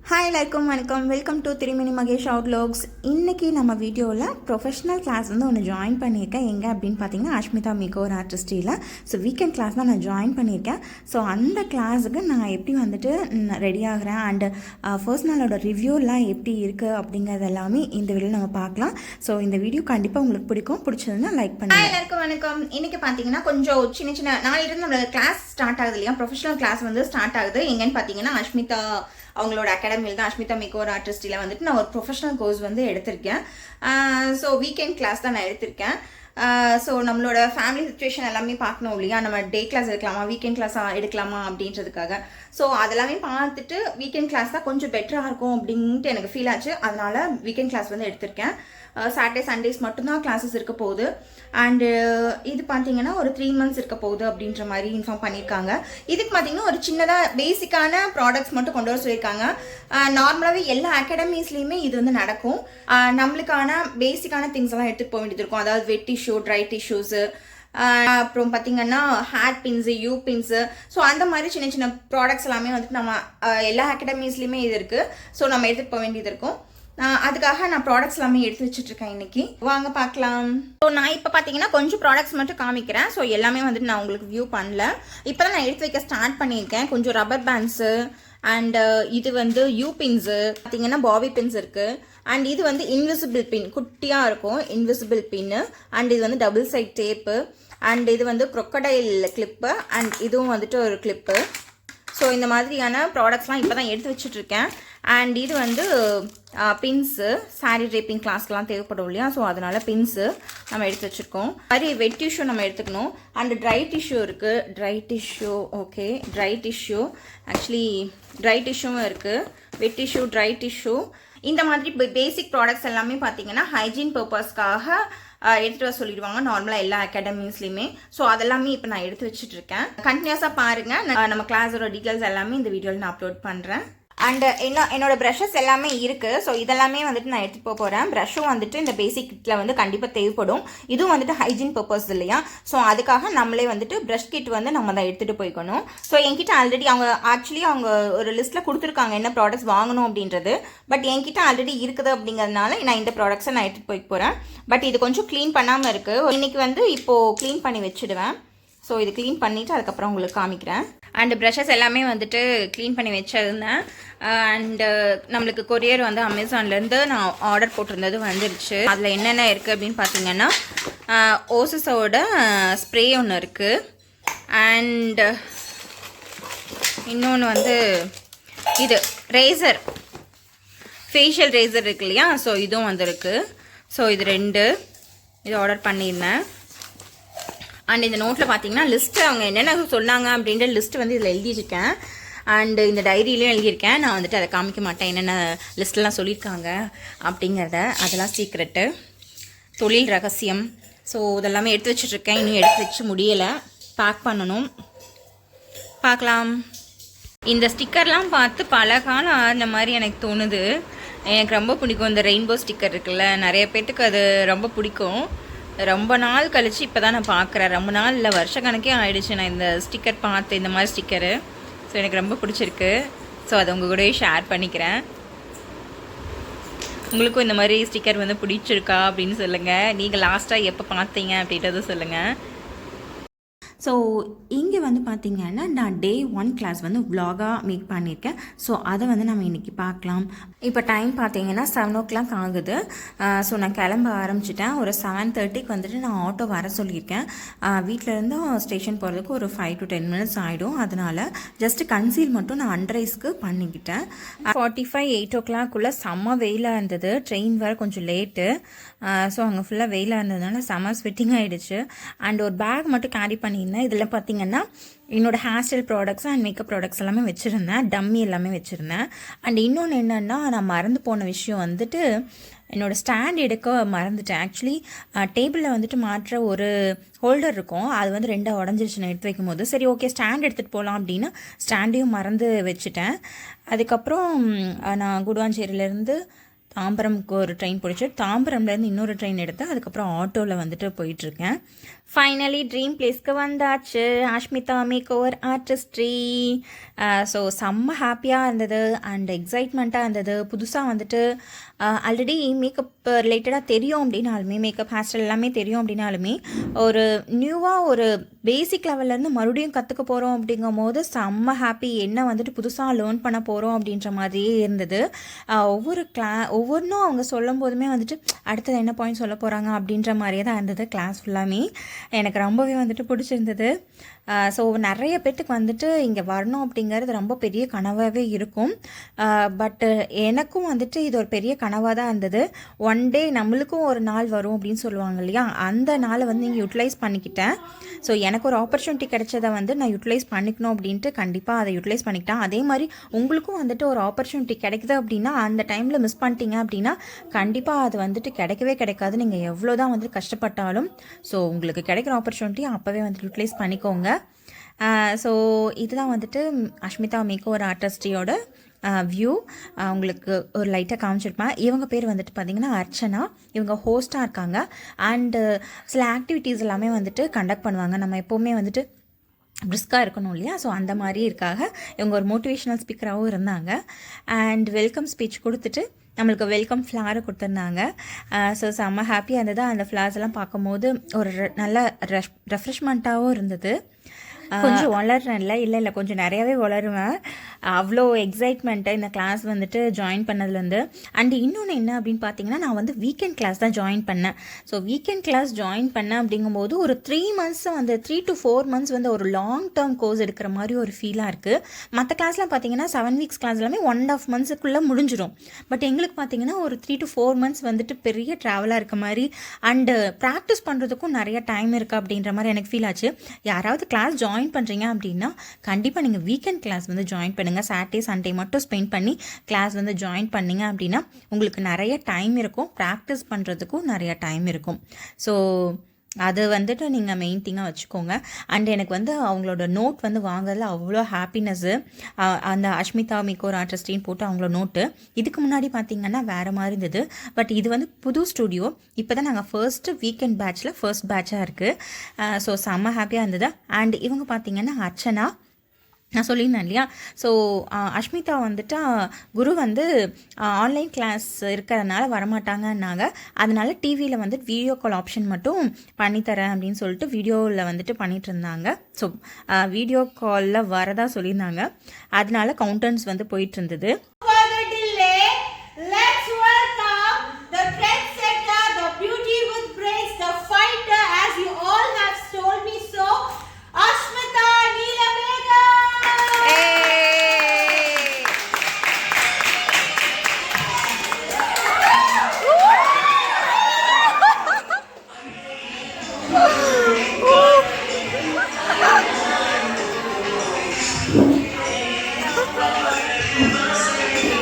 Hi எல்லாருக்கும் வணக்கம். Welcome to திருமணி மகேஷ் அவுட்லாக்ஸ். இன்றைக்கி நம்ம வீடியோவில் ப்ரொஃபஷனல் கிளாஸ் வந்து ஒன்று ஜாயின் பண்ணியிருக்கேன். எங்கே அப்படின்னு பார்த்தீங்கன்னா அஷ்மிதா மேக்கோவர் ஆர்டிஸ்டியில். ஸோ வீக்கெண்ட் கிளாஸ் தான் நான் ஜாயின் பண்ணியிருக்கேன். ஸோ அந்த கிளாஸுக்கு நான் எப்படி வந்துட்டு ரெடி ஆகிறேன் அண்டு ஃபர்ஸ்ட் நாளோட ரிவ்யூலாம் எப்படி இருக்குது அப்படிங்கிறது எல்லாமே இந்த வீடியோவில் நம்ம பார்க்கலாம். ஸோ இந்த வீடியோ கண்டிப்பாக உங்களுக்கு பிடிச்சதுன்னா லைக் பண்ணுங்கள். எல்லாருக்கும் வணக்கம். இன்றைக்கி பார்த்தீங்கன்னா கொஞ்சம் சின்ன நாளிலிருந்து நம்மளோட கிளாஸ் ஸ்டார்ட் ஆகுது இல்லையா, ப்ரொஃபஷனல் கிளாஸ் வந்து ஸ்டார்ட் ஆகுது. எங்கன்னு பார்த்தீங்கன்னா அஷ்மிதா அவங்களோட அகாடமியில் தான், அஷ்மிதா மேக்கோவர் ஆர்டிஸ்டில் வந்துட்டு நான் ஒரு ப்ரொஃபஷனல் கோர்ஸ் வந்து எடுத்திருக்கேன். ஸோ வீக்கெண்ட் கிளாஸ் தான் நான் எடுத்திருக்கேன். ஸோ நம்மளோட ஃபேமிலி சுச்சுவேஷன் எல்லாமே பார்க்கணும் இல்லையா, நம்ம டே கிளாஸ் எடுக்கலாமா வீக்கெண்ட் கிளாஸாக எடுக்கலாமா அப்படின்றதுக்காக. ஸோ அதெல்லாமே பார்த்துட்டு வீக்கெண்ட் கிளாஸ் தான் கொஞ்சம் பெட்டராக இருக்கும் அப்படின்ட்டு எனக்கு ஃபீல் ஆச்சு. அதனால் வீக்கெண்ட் கிளாஸ் வந்து எடுத்திருக்கேன். சாட்டர்டே சண்டேஸ் மட்டும்தான் கிளாஸஸ் இருக்க போகுது. அண்டு இது பார்த்தீங்கன்னா ஒரு 3 months இருக்க போகுது அப்படின்ற மாதிரி இன்ஃபார்ம் பண்ணியிருக்காங்க. இதுக்கு பார்த்தீங்கன்னா ஒரு சின்னதாக பேசிக்கான ப்ராடக்ட்ஸ் மட்டும் கொண்டு வர சொல்லியிருக்காங்க. நார்மலாகவே எல்லா அகாடமிஸ்லேயுமே இது வந்து நடக்கும். நம்மளுக்கான பேசிக்கான திங்ஸ் எல்லாம் எடுத்துகிட்டு போக வேண்டியது இருக்கும். அதாவது வெட் டிஷ்யூ, ட்ரை டிஷ்யூஸு, அப்புறம் பார்த்தீங்கன்னா hair pins, you pins, so அந்த மாதிரி சின்ன சின்ன ப்ராடக்ட்ஸ் எல்லாமே வந்துட்டு நம்ம எல்லா அகாடமிஸ்லேயுமே இது இருக்குது. ஸோ நம்ம எடுத்துகிட்டு போக வேண்டியது இருக்கும். அதுக்காக நான் ப்ராடக்ட்ஸ் எல்லாமே எடுத்து வச்சுட்ருக்கேன். இன்னைக்கு வாங்க பார்க்கலாம். ஸோ நான் இப்போ பார்த்தீங்கன்னா கொஞ்சம் ப்ராடக்ட்ஸ் மட்டும் காமிக்கிறேன். ஸோ எல்லாமே வந்துட்டு நான் உங்களுக்கு வியூ பண்ணல. இப்போ தான் நான் எடுத்து வைக்க ஸ்டார்ட் பண்ணியிருக்கேன். கொஞ்சம் ரப்பர் பேண்ட்ஸு அண்ட் இது வந்து யூ பின்ஸு, பார்த்தீங்கன்னா பாபி பின்ஸ் இருக்குது. அண்ட் இது வந்து இன்விசிபிள் பின், குட்டியாக இருக்கும் இன்விசிபிள் பின்னு. அண்ட் இது வந்து டபுள் சைட் டேப்பு. அண்ட் இது வந்து க்ரொக்கடைல் கிளிப்பு. அண்ட் இதுவும் வந்துட்டு ஒரு கிளிப்பு. ஸோ இந்த மாதிரியான ப்ராடக்ட்ஸ்லாம் இப்போ தான் எடுத்து வச்சுட்ருக்கேன். அண்ட் இது வந்து பின்ஸு, சாரீ ட்ரேப்பிங் கிளாஸ்க்கெலாம் தேவைப்படும் இல்லையா, ஸோ அதனால் பின்ஸு நம்ம எடுத்து வச்சுருக்கோம். மாதிரி வெட் டிஷ்யூ நம்ம எடுத்துக்கணும். அண்ட் ட்ரை டிஷ்யூ இருக்குது. Dry tissue okay, dry tissue actually dry டிஷ்யூவும் இருக்குது. வெட் டிஷ்யூ, ட்ரை டிஷ்யூ, இந்த மாதிரி பேசிக் ப்ராடக்ட்ஸ் எல்லாமே பார்த்தீங்கன்னா ஹைஜீன் பர்பஸ்க்காக எடுத்துகிட்டு வர சொல்லிடுவாங்க நார்மலாக எல்லா அகாடமிஸ்லையுமே. ஸோ அதெல்லாமே இப்போ நான் எடுத்து வச்சுட்டு இருக்கேன். கண்டினியூஸாக பாருங்கள். நம்ம கிளாஸோட டீட்டெயில்ஸ் எல்லாமே இந்த வீடியோவில் நான் அப்லோட் பண்ணுறேன். அண்ட் என்னோட ப்ரஷஸ் எல்லாமே இருக்குது. ஸோ இதெல்லாமே வந்துட்டு நான் எடுத்துகிட்டு போக போகிறேன். ப்ரஷ்ஷும் வந்துட்டு இந்த பேசிக் கிட்டில் வந்து கண்டிப்பாக தேவைப்படும். இதுவும் வந்துட்டு ஹைஜீன் பர்பஸ் இல்லையா, ஸோ அதுக்காக நம்மளே வந்துட்டு ப்ரஷ் கிட் வந்து நம்ம தான் எடுத்துகிட்டு போய்க்கணும். ஸோ என்கிட்ட ஆல்ரெடி அவங்க ஒரு லிஸ்ட்டில் கொடுத்துருக்காங்க என்ன ப்ராடக்ட்ஸ் வாங்கணும் அப்படின்றது. பட் என்கிட்ட ஆல்ரெடி இருக்குது அப்படிங்கிறதுனால நான் இந்த ப்ராடக்ட்ஸை நான் எடுத்துகிட்டு போய்க்க போகிறேன். பட் இது கொஞ்சம் க்ளீன் பண்ணாமல் இருக்குது. இன்றைக்கி வந்து இப்போது க்ளீன் பண்ணி வச்சுடுவேன். ஸோ இது க்ளீன் பண்ணிவிட்டு அதுக்கப்புறம் உங்களுக்கு காமிக்கிறேன். அண்டு ப்ரஷஸ் எல்லாமே வந்துட்டு க்ளீன் பண்ணி வச்சிருந்தேன். அண்டு நம்மளுக்கு கொரியர் வந்து அமேசான்லேருந்து நான் ஆர்டர் போட்டிருந்தது வந்துருச்சு. அதில் என்னென்ன இருக்குது அப்படின்னு பார்த்தீங்கன்னா ஓசஸோட ஸ்ப்ரே ஒன்று இருக்குது. அண்டு இன்னொன்று வந்து இது ரேசர், ஃபேஷியல் ரேசர் இருக்கு இல்லையா, ஸோ இதுவும் வந்துருக்கு. ஸோ இது 2 இது ஆர்டர் பண்ணியிருந்தேன். அண்ட் இந்த நோட்டில் பார்த்தீங்கன்னா லிஸ்ட்டு அவங்க என்னென்ன சொன்னாங்க அப்படின்ற லிஸ்ட்டு வந்து இதில் எழுதியிருக்கேன். அண்டு இந்த டைரியிலையும் எழுதியிருக்கேன். நான் வந்துட்டு அதை காமிக்க மாட்டேன் என்னென்ன லிஸ்ட்லாம் சொல்லியிருக்காங்க அப்படிங்கிறத. அதெல்லாம் சீக்ரெட்டு, தொழில் ரகசியம். ஸோ இதெல்லாமே எடுத்து வச்சுட்ருக்கேன். இன்னும் எடுத்து வச்சு முடியலை, பேக் பண்ணணும். பார்க்கலாம். இந்த ஸ்டிக்கர்லாம் பார்த்து பல காலம் ஆன மாதிரி எனக்கு தோணுது. எனக்கு ரொம்ப பிடிக்கும் இந்த ரெயின்போ ஸ்டிக்கர் இருக்குல்ல, நிறைய பேர்த்துக்கு அது ரொம்ப பிடிக்கும். ரொம்ப நாள் கழித்து இப்போ தான் நான் பார்க்குறேன். ரொம்ப நாள் இல்லை, வருஷக்கணக்கே ஆகிடுச்சு நான் இந்த ஸ்டிக்கர் பார்த்து, இந்த மாதிரி ஸ்டிக்கரு. ஸோ எனக்கு ரொம்ப பிடிச்சிருக்கு. ஸோ அதை உங்கள் கூடவே ஷேர் பண்ணிக்கிறேன். உங்களுக்கும் இந்த மாதிரி ஸ்டிக்கர் வந்து பிடிச்சிருக்கா அப்படின்னு சொல்லுங்கள். நீங்கள் லாஸ்ட்டாக எப்போ பார்த்தீங்க அப்படின்றத சொல்லுங்கள். ஸோ இங்கே வந்து பார்த்திங்கன்னா நான் Day 1 கிளாஸ் வந்து vlog-ஆக மேக் பண்ணியிருக்கேன். ஸோ அதை வந்து நம்ம இன்றைக்கி பார்க்கலாம். இப்போ டைம் பார்த்தீங்கன்னா 7 o'clock ஆகுது. ஸோ நான் கிளம்ப ஆரம்பிச்சிட்டேன். ஒரு 7:30க்கு வந்துட்டு நான் ஆட்டோ வர சொல்லியிருக்கேன். வீட்டிலேருந்து ஸ்டேஷன் போகிறதுக்கு ஒரு 5 to 10 minutes ஆகிடும். அதனால் ஜஸ்ட்டு கன்சீல் மட்டும் நான் அண்டரைஸ்க்கு பண்ணிக்கிட்டேன். 45 8 o'clock செம்ம வெயிலாக இருந்தது. ட்ரெயின் வேறு கொஞ்சம் லேட்டு. ஸோ அங்கே ஃபுல்லாக வெயிலாக இருந்ததுனால செம்ம ஸ்வெட்டிங் ஆகிடுச்சு. அண்ட் ஒரு பேக் மட்டும் கேரி பண்ணியிருந்தேன். இதில் பார்த்திங்கன்னா என்னோடய hair style products and makeup products எல்லாமே வச்சுருந்தேன். டம்மி எல்லாமே வச்சுருந்தேன். அண்ட் இன்னொன்று என்னென்னா, நான் மறந்து போன விஷயம் வந்துட்டு என்னோடய ஸ்டாண்ட் எடுக்க மறந்துட்டேன். ஆக்சுவலி டேபிளில் வந்துட்டு மாற்ற ஒரு ஹோல்டர் இருக்கும், அது வந்து 2 உடஞ்சிருச்சு நான் எடுத்து வைக்கும் போது. சரி ஓகே ஸ்டாண்ட் எடுத்துகிட்டு போகலாம் அப்படின்னு ஸ்டாண்டையும் மறந்து வச்சுட்டேன். அதுக்கப்புறம் நான் குடுவாஞ்சேரியிலேருந்து தாம்பரம்க்கு ஒரு ட்ரெயின் பிடிச்சி தாம்பரம்லேருந்து இன்னொரு ட்ரெயின் எடுத்து அதுக்கப்புறம் ஆட்டோவில் வந்துட்டு போயிட்டுருக்கேன். ஃபைனலி ட்ரீம் பிளேஸ்க்கு வந்தாச்சு, ஆஷ்மிதா மேக் ஓவர் ஆர்டிஸ்ட்ரி. ஸோ செம்ம ஹாப்பியாக இருந்தது அண்ட் எக்ஸைட்மெண்ட்டாக இருந்தது. புதுசாக வந்துட்டு ஆல்ரெடி மேக்கப் ரிலேட்டடாக தெரியும் அப்படின்னாலுமே, மேக்கப் ஹேர் ஸ்டைல் எல்லாமே தெரியும் அப்படின்னாலுமே, ஒரு நியூவாக ஒரு பேசிக் லெவல்லேருந்து மறுபடியும் கற்றுக்க போகிறோம் அப்படிங்கும் போது செம்ம ஹாப்பி. என்ன வந்துட்டு புதுசாக லேர்ன் பண்ண போகிறோம் அப்படின்ற மாதிரியே இருந்தது. ஒவ்வொன்றும் அவங்க சொல்லும் போதுமே வந்துட்டு அடுத்தது என்ன பாயிண்ட் சொல்ல போகிறாங்க அப்படின்ற மாதிரியே தான் இருந்தது கிளாஸ் ஃபுல்லாமே. எனக்கு ரொம்பவே வந்துட்டு பிடிச்சிருந்தது. ஸோ நிறைய பேர்த்துக்கு வந்துட்டு இங்கே வரணும் அப்படிங்கிறது ரொம்ப பெரிய கனவாகவே இருக்கும். பட்டு எனக்கும் வந்துட்டு இது ஒரு பெரிய கனவாக தான் இருந்தது. ஒன் டே நம்மளுக்கும் ஒரு நாள் வரும் அப்படின்னு சொல்லுவாங்க இல்லையா, அந்த நாளை வந்து இங்கே யூட்டிலைஸ் பண்ணிக்கிட்டேன். ஸோ எனக்கு ஒரு ஆப்பர்ச்சுனிட்டி கிடைச்சதை வந்து நான் யூட்டிலைஸ் பண்ணிக்கணும் அப்படின்ட்டு கண்டிப்பாக அதை யூட்டிலைஸ் பண்ணிக்கிட்டேன். அதே மாதிரி உங்களுக்கும் வந்துட்டு ஒரு ஆப்பர்ச்சுனிட்டி கிடைக்குது அப்படின்னா அந்த டைமில் மிஸ் பண்ணிட்டீங்க அப்படின்னா கண்டிப்பாக அது வந்துட்டு கிடைக்கவே கிடைக்காது. நீங்கள் எவ்வளோ தான் வந்துட்டு கஷ்டப்பட்டாலும் ஸோ உங்களுக்கு கிடைக்கிற ஆப்பர்ச்சுனிட்டி அப்போவே வந்துட்டு யூட்டிலைஸ் பண்ணிக்கோங்க. ஸோ இதுதான் வந்துட்டு அஷ்மிதா மேக் ஓவர் ஆர்டிஸ்ட்ரியோட வியூ. உங்களுக்கு ஒரு லைட்டாக காமிச்சிருப்பேன். இவங்க பேர் வந்துட்டு பார்த்திங்கன்னா அர்ச்சனா. இவங்க ஹோஸ்ட்டாக இருக்காங்க அண்டு சில ஆக்டிவிட்டீஸ் எல்லாமே வந்துட்டு கண்டக்ட் பண்ணுவாங்க. நம்ம எப்போவுமே வந்துட்டு பிரிஸ்காக இருக்கணும் இல்லையா, ஸோ அந்த மாதிரி இருக்காக இவங்க ஒரு மோட்டிவேஷ்னல் ஸ்பீக்கராகவும் இருந்தாங்க. அண்ட் வெல்கம் ஸ்பீச் கொடுத்துட்டு நம்மளுக்கு வெல்கம் ஃப்ளாரை கொடுத்துருந்தாங்க. ஸோ செம்ம ஹாப்பியாக இருந்தது. அந்த ஃப்ளார்ஸ் எல்லாம் பார்க்கும்போது ஒரு நல்ல ரெஃப்ரெஷ்மெண்ட்டாகவும் இருந்தது. கொஞ்சம் வளர்றேன்ல, இல்லை கொஞ்சம் நிறையாவே வளருவேன். அவ்வளோ எக்ஸைட்மெண்ட்டாக இந்த கிளாஸ் வந்துட்டு ஜாயின் பண்ணதுலேருந்து. அண்டு இன்னொன்று என்ன அப்படின்னு பார்த்தீங்கன்னா, நான் வந்து வீக்கெண்ட் கிளாஸ் தான் ஜாயின் பண்ணேன். ஸோ வீக்கெண்ட் கிளாஸ் ஜாயின் பண்ணேன் அப்படிங்கும்போது ஒரு 3 months வந்து 3 to 4 months வந்து ஒரு லாங் டேர்ம் கோர்ஸ் எடுக்கிற மாதிரி ஒரு ஃபீலாக இருக்குது. மற்ற கிளாஸ்லாம் பார்த்தீங்கன்னா 7 weeks கிளாஸ் எல்லாமே 1.5 months முடிஞ்சிடும். பட் எங்களுக்கு பார்த்தீங்கன்னா ஒரு 3 to 4 months வந்துட்டு பெரிய ட்ராவலாக இருக்க மாதிரி அண்டு ப்ராக்டிஸ் பண்ணுறதுக்கும் நிறைய டைம் இருக்குது அப்படின்ற மாதிரி எனக்கு ஃபீல் ஆச்சு. யாராவது கிளாஸ் ஜாயின் பண்ணுறீங்க அப்படின்னா கண்டிப்பாக நீங்கள் வீக்கெண்ட் கிளாஸ் வந்து ஜாயின் பண்ணுங்கள். சாட்டர்டே சண்டே மட்டும் ஸ்பெண்ட் பண்ணி கிளாஸ் வந்து ஜாயின் பண்ணிங்க அப்படின்னா உங்களுக்கு நிறைய டைம் இருக்கும், ப்ராக்டிஸ் பண்ணுறதுக்கும் நிறைய டைம் இருக்கும். ஸோ அது வந்துட்டு நீங்கள் மெயின் திங்காக வச்சுக்கோங்க. அண்ட் எனக்கு வந்து அவங்களோட நோட் வந்து வாங்குறதுல அவ்வளோ ஹாப்பினஸ்ஸு. அந்த அஷ்மிதா மேக் ஓவர் ஆர்டிஸ்ட்ரின்னு போட்டு அவங்களோட நோட்டு இதுக்கு முன்னாடி பார்த்திங்கன்னா வேறு மாதிரி இருந்தது. பட் இது வந்து புது ஸ்டுடியோ. இப்போ தான் நாங்கள் ஃபர்ஸ்ட்டு வீக்கெண்ட் பேட்சில் ஃபர்ஸ்ட் பேட்சாக இருக்குது. ஸோ செம்ம ஹாப்பியாக இருந்தது. அண்ட் இவங்க பார்த்திங்கன்னா அர்ச்சனா, நான் சொல்லியிருந்தேன் இல்லையா. ஸோ அஷ்மிதா வந்துட்டு குரு வந்து ஆன்லைன் கிளாஸ் இருக்கிறதுனால வரமாட்டாங்கன்னாங்க. அதனால டிவியில் வந்து வீடியோ கால் ஆப்ஷன் மட்டும் பண்ணித்தரேன் அப்படின்னு சொல்லிட்டு வீடியோவில் வந்துட்டு பண்ணிகிட்டு இருந்தாங்க. ஸோ வீடியோ காலில் வரதா சொல்லியிருந்தாங்க. அதனால கவுண்டன்ஸ் வந்து போயிட்டு இருந்தது.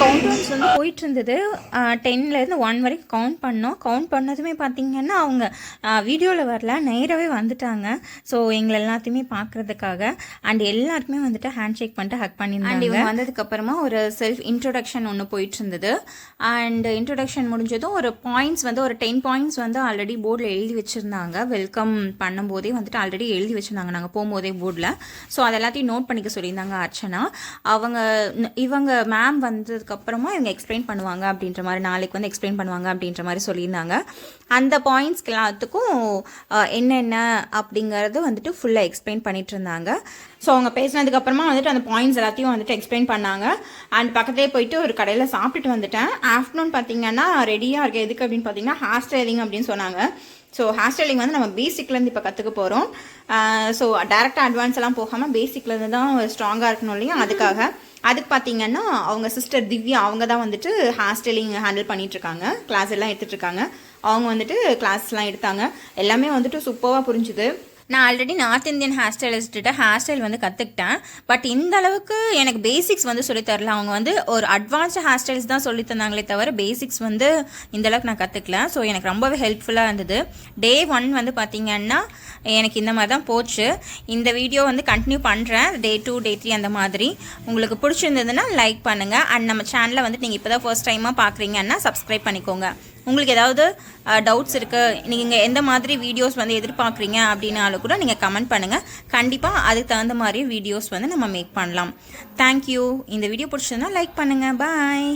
கவுண்டவுன்ஸ் வந்து போயிட்டு இருந்தது. 10லேருந்து 1 வரைக்கும் கவுண்ட் பண்ணதுமே பார்த்திங்கன்னா அவங்க வீடியோவில் வரல, நேராகவே வந்துட்டாங்க. ஸோ எங்களை எல்லாத்தையுமே பார்க்குறதுக்காக அண்ட் எல்லாருக்குமே வந்துட்டு ஹேண்ட் ஷேக் பண்ணிட்டு ஹக் பண்ணியிருந்தாங்க. அண்ட் இவங்க வந்ததுக்கப்புறமா ஒரு செல்ஃப் இன்ட்ரொடக்ஷன் ஒன்று போயிட்டு இருந்தது. அண்ட் இன்ட்ரொடக்ஷன் முடிஞ்சதும் ஒரு பாயிண்ட்ஸ் வந்து ஒரு 10 points வந்து ஆல்ரெடி போர்டில் எழுதி வச்சுருந்தாங்க. வெல்கம் பண்ணும்போதே வந்துட்டு ஆல்ரெடி எழுதி வச்சுருந்தாங்க நாங்கள் போகும்போதே போர்டில். ஸோ அது எல்லாத்தையும் நோட் பண்ணிக்க சொல்லியிருந்தாங்க அர்ச்சனா. இவங்க மேம் வந்ததுக்கப்புறமா இவங்க எக்ஸ்பிளைன் பண்ணுவாங்க அப்படின்ற மாதிரி, நாளைக்கு வந்து எக்ஸ்பிளைன் பண்ணுவாங்க அப்படின்ற மாதிரி சொல்லியிருந்தாங்க. அந்த பாயிண்ட்ஸ்க்கு எல்லாத்துக்கும் என்னென்ன அப்படிங்கிறது வந்துட்டு ஃபுல்லாக எக்ஸ்பிளைன் பண்ணிட்டு இருந்தாங்க. ஸோ அவங்க பேசினதுக்கப்புறமா வந்துட்டு அந்த பாயிண்ட்ஸ் எல்லாத்தையும் வந்துட்டு எக்ஸ்பிளைன் பண்ணாங்க. அண்ட் பக்கத்துலேயே போயிட்டு ஒரு கடையில் சாப்பிட்டுட்டு வந்துட்டேன். ஆஃப்டர்நூன் பார்த்தீங்கன்னா ரெடியாக இருக்குது. எதுக்கு அப்படின்னு பார்த்தீங்கன்னா ஹேர் ஸ்டைலிங் அப்படின்னு சொன்னாங்க. ஸோ ஹேர் ஸ்டைலிங் வந்து நம்ம பேசிக்லேருந்து இப்போ கற்றுக்க போகிறோம். ஸோ டேரெக்டாக அட்வான்ஸ் எல்லாம் போகாமல் பேசிக்லேருந்து தான் ஸ்ட்ராங்காக இருக்கணும் இல்லையா, அதுக்கு பார்த்தீங்கன்னா அவங்க சிஸ்டர் திவ்யா அவங்க தான் வந்துட்டு ஹேர் ஸ்டைலிங் ஹேண்டில் பண்ணிகிட்ருக்காங்க. கிளாஸ் எல்லாம் எடுத்துகிட்ருக்காங்க. அவங்க வந்துட்டு கிளாஸ்லாம் எடுத்தாங்க. எல்லாமே வந்துட்டு சூப்பராக புரிஞ்சுது. நான் already north Indian hair stylist hair style வந்து கற்றுக்கிட்டேன். பட் இந்த அளவுக்கு எனக்கு பேசிக்ஸ் வந்து சொல்லித்தரல. அவங்க வந்து ஒரு அட்வான்ஸ்டு ஹேர் ஸ்டைல்ஸ் தான் சொல்லி தந்தாங்களே தவிர பேசிக்ஸ் வந்து இந்தளவுக்கு நான் கற்றுக்கல. ஸோ எனக்கு ரொம்பவே ஹெல்ப்ஃபுல்லாக இருந்தது. டே 1 வந்து பார்த்திங்கன்னா எனக்கு இந்த மாதிரி தான் போச்சு. இந்த வீடியோ வந்து கண்டினியூ பண்ணுறேன். டே 2 டே 3 அந்த மாதிரி. உங்களுக்கு பிடிச்சிருந்ததுன்னா லைக் பண்ணுங்கள். அண்ட் நம்ம சேனலை வந்து நீங்கள் இப்போ தான் ஃபர்ஸ்ட் டைமாக பார்க்குறீங்கன்னா சப்ஸ்கிரைப் பண்ணிக்கோங்க. உங்களுக்கு ஏதாவது டவுட்ஸ் இருக்குது, நீங்கள் எந்த மாதிரி வீடியோஸ் வந்து எதிர்பார்க்குறீங்க அப்படின்னாலும் கூட நீங்கள் கமெண்ட் பண்ணுங்கள். கண்டிப்பாக அதுக்கு தகுந்த மாதிரி வீடியோஸ் வந்து நம்ம மேக் பண்ணலாம். தேங்க்யூ. இந்த வீடியோ பிடிச்சதுன்னா லைக் பண்ணுங்கள். பாய்.